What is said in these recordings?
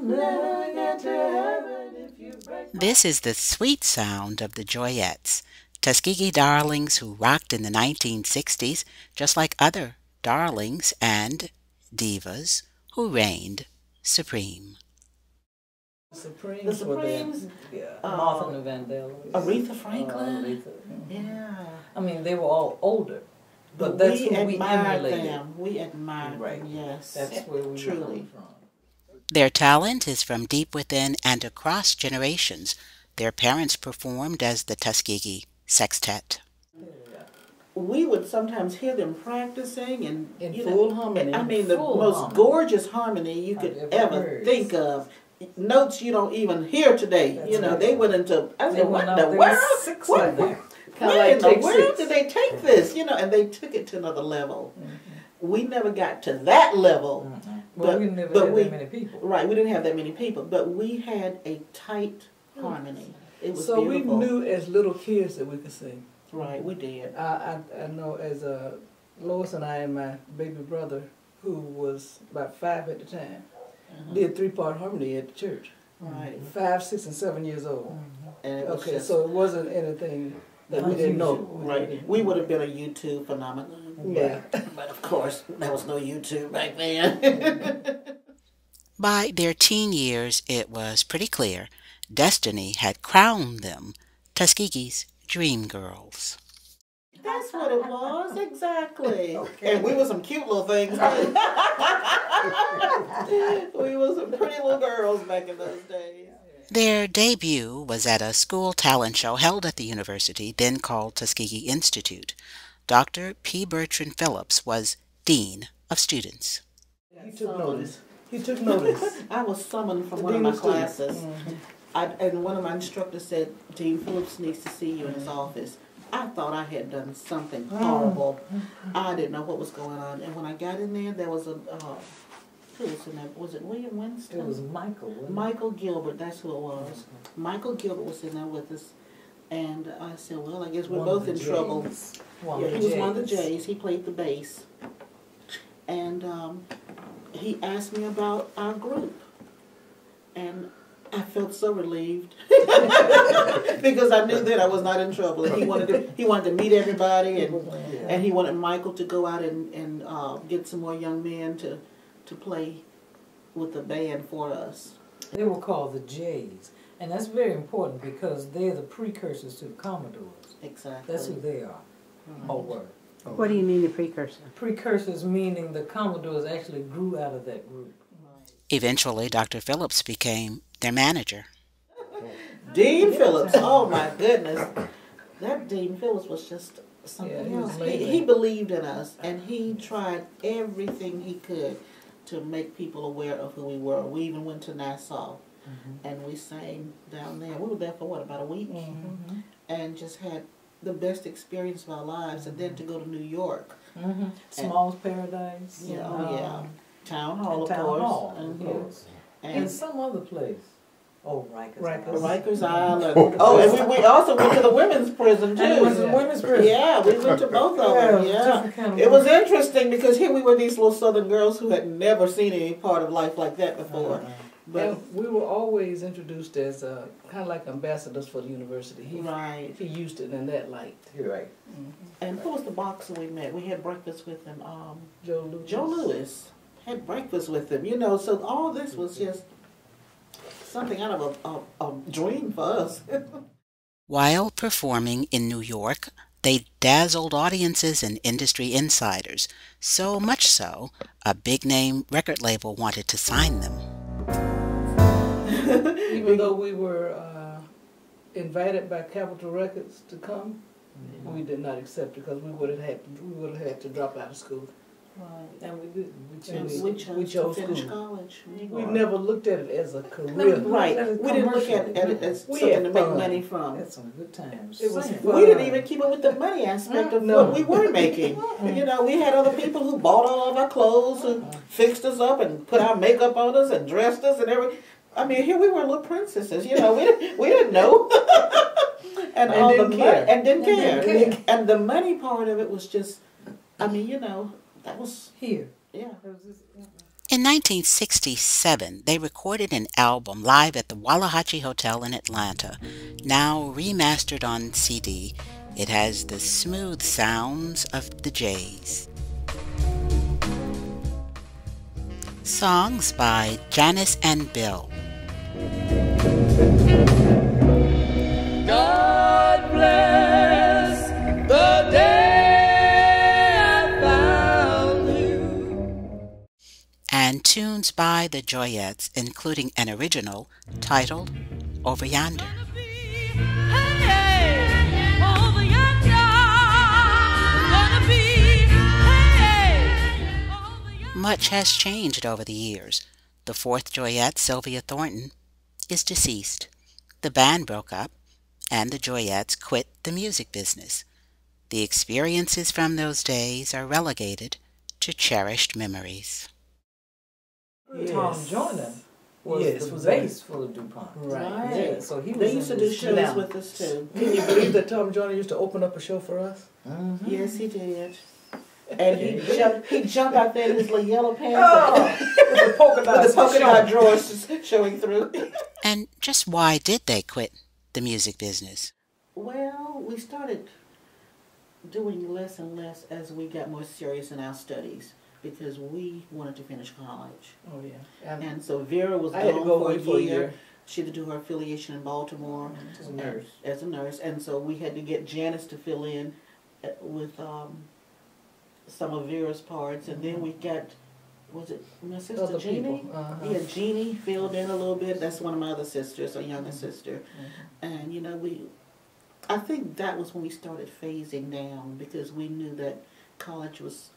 never get to heaven if you break. This is the sweet sound of the Joyettes, Tuskegee darlings who rocked in the 1960s, just like other darlings and divas who reigned supreme. The Supremes, Martha and Vandell, Aretha Franklin. Aretha. Yeah. I mean, they were all older, but that's we who we admired emulated. them. We admired them, yes. That's where we truly. from. Their talent is from deep within and across generations. Their parents performed as the Tuskegee Sextet. We would sometimes hear them practicing and in full harmony. I mean, the most gorgeous harmony you could ever think of. Notes you don't even hear today. That's they went into. I said, "What the world? Where in the world did they take this?" And they took it to another level. We never got to that level, but we never had that many people. Right, we didn't have that many people, but we had a tight harmony. It was so beautiful. We knew as little kids that we could sing. Right, we did. I know as Lois and I and my baby brother, who was about 5 at the time, did 3-part harmony at the church. Right. 5, 6, and 7 years old. And okay, so it wasn't anything that we didn't know. Right. We would have been a YouTube phenomenon. Yeah. But of course, there was no YouTube back then. By their teen years, it was pretty clear destiny had crowned them Tuskegee's dream girls. That's what it was, exactly. Okay. And we were some cute little things. We were some pretty little girls back in those days. Their debut was at a school talent show held at the university, then called Tuskegee Institute. Dr. P. Bertrand Phillips was Dean of Students. He took notice. He took notice. I was summoned from one of my classes. And one of my instructors said, "Dean Phillips needs to see you in his office." I thought I had done something horrible. I didn't know what was going on. And when I got in there was a, who was in there? Was it William Winston? It was Michael. Michael Gilbert, that's who it was. Michael Gilbert was in there with us. And I said, well, I guess we're both in trouble. Yeah, he was one of the J's. He played the bass. And he asked me about our group. And I felt so relieved because I knew that I was not in trouble. And he wanted to meet everybody, and he wanted Michael to go out and get some more young men to play with the band for us. They were called the Jays, and that's very important because they're the precursors to the Commodores. Exactly. That's who they are. Or were. What do you mean the precursor? Precursors meaning the Commodores actually grew out of that group. Eventually, Dr. Phillips became their manager. Dean Phillips, oh my goodness. That Dean Phillips was just something else. He believed in us, and he tried everything he could to make people aware of who we were. We even went to Nassau, and we sang down there. We were there for, what, about a week? And just had the best experience of our lives. And then to go to New York. Small's Paradise. Yeah, Town Hall, of Town course. Hall, yes. And some other place. Oh, Rikers Island. Oh, and we also went to the women's prison, too. And it was the women's prison. Yeah, we went to both of them, It was interesting because here we were these little southern girls who had never seen any part of life like that before. But and we were always introduced as kind of like ambassadors for the university. He used it in that light. You're right. And who was the boxer we met? We had breakfast with him. Joe Louis. Joe Louis. Had breakfast with him, so all this was just something out of a dream for us. While performing in New York, they dazzled audiences and industry insiders, so much so, a big-name record label wanted to sign them. Even though we were invited by Capitol Records to come, we did not accept it because we would have had to drop out of school. Right. And we didn't. We chose to finish college. We never looked at it as a career. Right. We didn't look at it as something to make money from. Had some good times. It was fun. We didn't even keep up with the money aspect of what we were making. We had other people who bought all of our clothes and fixed us up and put our makeup on us and dressed us and everything. I mean, here we were little princesses. We didn't know. and didn't care. And the money part of it was just, that was here. Yeah. In 1967, they recorded an album live at the Wallahatchie Hotel in Atlanta. Now remastered on CD, it has the smooth sounds of the Jays. Songs by Janice and Bill. God bless the day I found you. And tunes by the Joyettes, including an original titled Over Yonder. Much has changed over the years. The fourth Joyette, Sylvia Thornton, is deceased. The band broke up, and the Joyettes quit the music business. The experiences from those days are relegated to cherished memories. Tom Joyner was the bass for the DuPont. Right. Yeah, so he was They used to do shows now. with us too. Can you believe that Tom Joyner used to open up a show for us? Mm-hmm. Yes, he did. And he'd jump out there in his little yellow pants With the polka dots with the polka dot drawers showing through. And just why did they quit the music business? Well, we started doing less and less as we got more serious in our studies because we wanted to finish college. Oh yeah. And so Vera was I had to gone go for away for a year. She had to do her affiliation in Baltimore As a nurse. as a nurse. And so we had to get Janice to fill in with some of Vera's parts. And then we got, was it my sister Other Jeannie? people. Uh-huh. Yeah, Jeannie filled in a little bit. That's one of my other sisters, a younger sister. And, you know, I think that was when we started phasing down because we knew that college was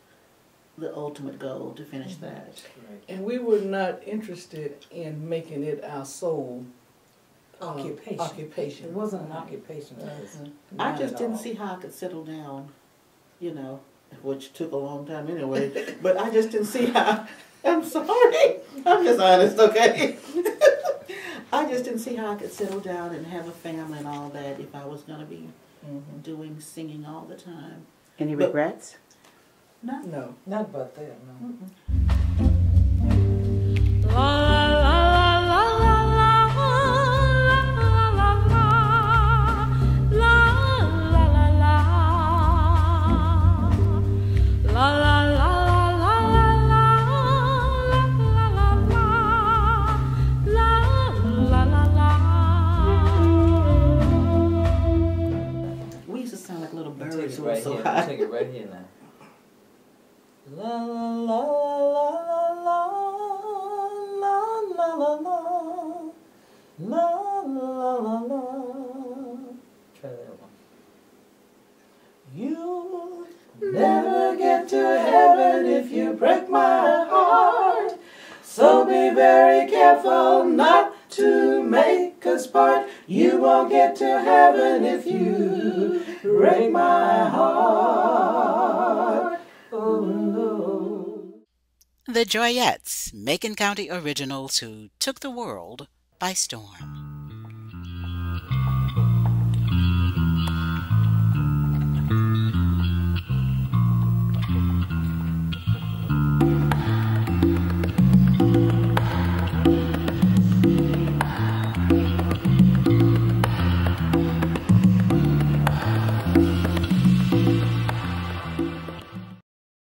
the ultimate goal to finish that. And we were not interested in making it our sole Occupation. occupation. It wasn't an occupation. It was I not just at didn't all. see how I could settle down, you know, which took a long time anyway. But I just didn't see how. I'm sorry. I'm just honest, okay? I just didn't see how I could settle down and have a family and all that if I was going to be doing singing all the time. Any But- regrets? No. No. Not about that, no. We used to sound like little I'll take birds it who were right so here. high. I'll take it right here now. La la la la la la la la la la la la la. Try that one. You'll never get to heaven if you break my heart. So be very careful not to make us part. You won't get to heaven if you break my heart. Oh no. The Joyettes, Macon County originals who took the world by storm.